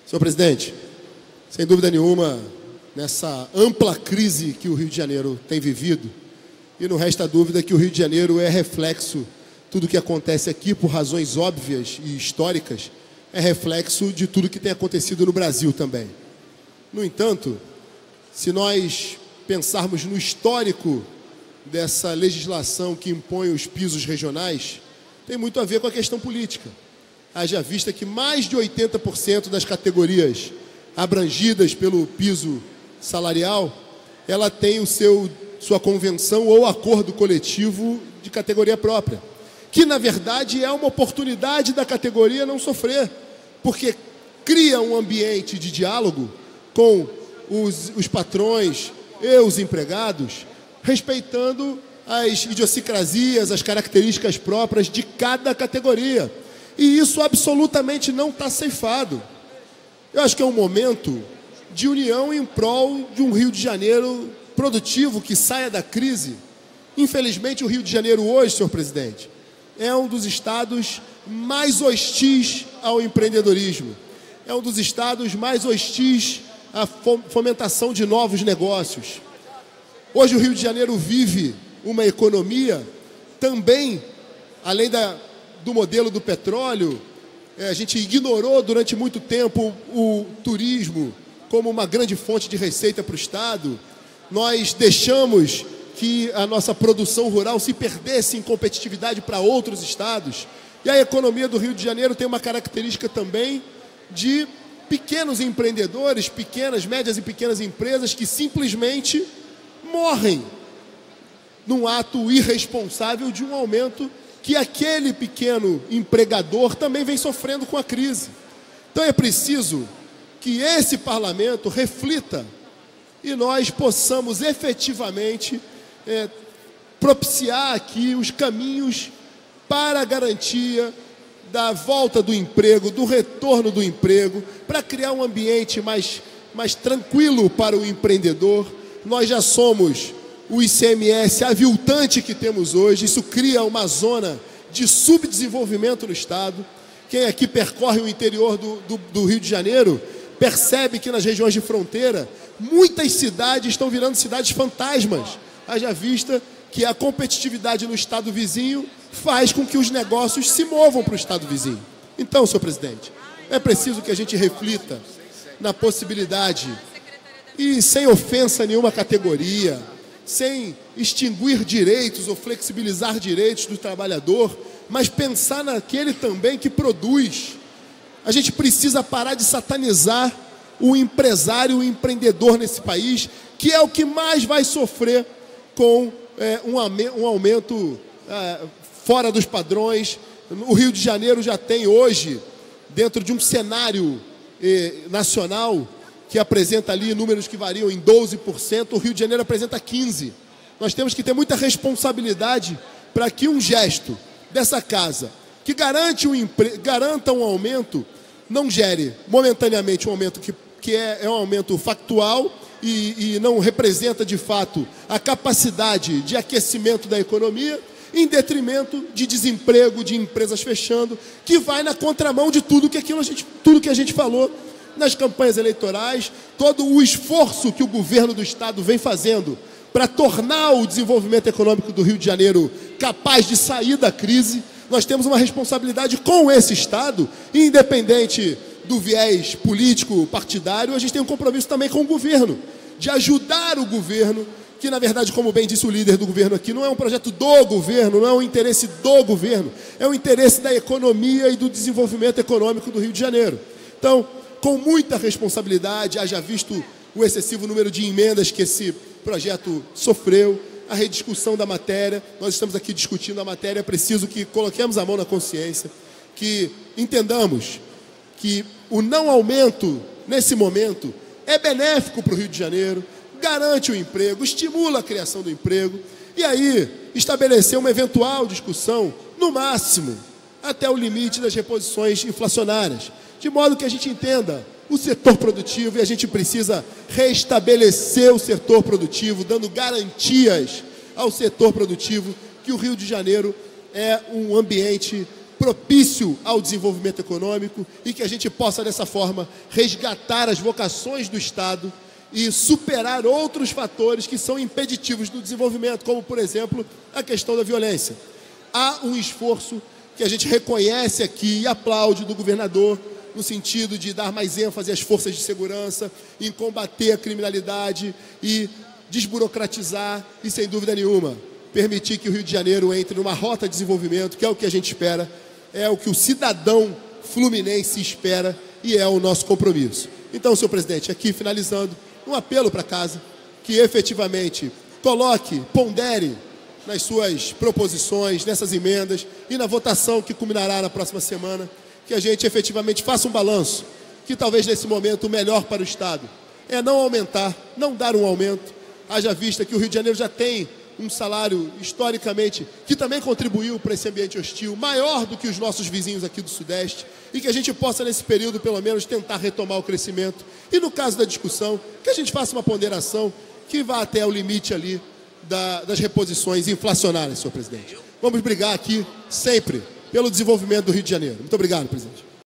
Senhor presidente, sem dúvida nenhuma, nessa ampla crise que o Rio de Janeiro tem vivido, e não resta dúvida que o Rio de Janeiro é reflexo, tudo que acontece aqui por razões óbvias e históricas, é reflexo de tudo que tem acontecido no Brasil também. No entanto, se nós pensarmos no histórico dessa legislação que impõe os pisos regionais, tem muito a ver com a questão política. Haja vista que mais de 80% das categorias abrangidas pelo piso salarial, ela tem sua convenção ou acordo coletivo de categoria própria, que na verdade é uma oportunidade da categoria não sofrer, porque cria um ambiente de diálogo com os patrões e os empregados, respeitando as idiosincrasias, as características próprias de cada categoria. E isso absolutamente não está ceifado. Eu acho que é um momento de união em prol de um Rio de Janeiro produtivo que saia da crise. Infelizmente, o Rio de Janeiro hoje, senhor presidente, é um dos estados mais hostis ao empreendedorismo. É um dos estados mais hostis à fomentação de novos negócios. Hoje o Rio de Janeiro vive uma economia também, além do modelo do petróleo, a gente ignorou durante muito tempo o turismo como uma grande fonte de receita para o Estado. Nós deixamos que a nossa produção rural se perdesse em competitividade para outros estados. E a economia do Rio de Janeiro tem uma característica também de pequenos empreendedores, pequenas, médias e pequenas empresas que simplesmente morrem num ato irresponsável de um aumento que aquele pequeno empregador também vem sofrendo com a crise. Então é preciso que esse parlamento reflita e nós possamos efetivamente propiciar aqui os caminhos para a garantia da volta do emprego, do retorno do emprego, para criar um ambiente mais tranquilo para o empreendedor. Nós já somos o ICMS aviltante que temos hoje, isso cria uma zona de subdesenvolvimento no Estado. Quem aqui percorre o interior do Rio de Janeiro percebe que nas regiões de fronteira, muitas cidades estão virando cidades fantasmas, haja vista que a competitividade no estado vizinho faz com que os negócios se movam para o estado vizinho. Então, senhor presidente, é preciso que a gente reflita na possibilidade, e sem ofensa a nenhuma categoria, sem extinguir direitos ou flexibilizar direitos do trabalhador, mas pensar naquele também que produz. A gente precisa parar de satanizar o empresário, o empreendedor nesse país, que é o que mais vai sofrer com um aumento fora dos padrões. O Rio de Janeiro já tem hoje, dentro de um cenário nacional, que apresenta ali números que variam em 12%, o Rio de Janeiro apresenta 15%. Nós temos que ter muita responsabilidade para que um gesto dessa casa, que garanta um aumento, não gere momentaneamente um aumento que é um aumento factual e não representa de fato a capacidade de aquecimento da economia, em detrimento de desemprego, de empresas fechando, que vai na contramão de tudo que a gente falou nas campanhas eleitorais, todo o esforço que o governo do Estado vem fazendo para tornar o desenvolvimento econômico do Rio de Janeiro capaz de sair da crise. Nós temos uma responsabilidade com esse Estado, independente do viés político partidário, a gente tem um compromisso também com o governo, de ajudar o governo, que na verdade, como bem disse o líder do governo aqui, não é um projeto do governo, não é um interesse do governo, é um interesse da economia e do desenvolvimento econômico do Rio de Janeiro. Então, com muita responsabilidade, haja visto o excessivo número de emendas que esse projeto sofreu, a rediscussão da matéria, nós estamos aqui discutindo a matéria, é preciso que coloquemos a mão na consciência, que entendamos que o não aumento, nesse momento, é benéfico para o Rio de Janeiro, garante o emprego, estimula a criação do emprego, e aí estabelecer uma eventual discussão, no máximo, até o limite das reposições inflacionárias, de modo que a gente entenda o setor produtivo e a gente precisa restabelecer o setor produtivo, dando garantias ao setor produtivo, que o Rio de Janeiro é um ambiente propício ao desenvolvimento econômico e que a gente possa, dessa forma, resgatar as vocações do Estado e superar outros fatores que são impeditivos do desenvolvimento, como, por exemplo, a questão da violência. Há um esforço que a gente reconhece aqui e aplaude do governador, no sentido de dar mais ênfase às forças de segurança, em combater a criminalidade e desburocratizar e, sem dúvida nenhuma, permitir que o Rio de Janeiro entre numa rota de desenvolvimento, que é o que a gente espera, é o que o cidadão fluminense espera e é o nosso compromisso. Então, senhor presidente, aqui finalizando, um apelo para casa, que efetivamente coloque, pondere nas suas proposições, nessas emendas e na votação que culminará na próxima semana, que a gente efetivamente faça um balanço, que talvez nesse momento o melhor para o Estado é não aumentar, não dar um aumento, haja vista que o Rio de Janeiro já tem um salário, historicamente, que também contribuiu para esse ambiente hostil, maior do que os nossos vizinhos aqui do Sudeste, e que a gente possa, nesse período, pelo menos, tentar retomar o crescimento. E, no caso da discussão, que a gente faça uma ponderação que vá até o limite ali das reposições inflacionárias, senhor presidente. Vamos brigar aqui, sempre, pelo desenvolvimento do Rio de Janeiro. Muito obrigado, presidente.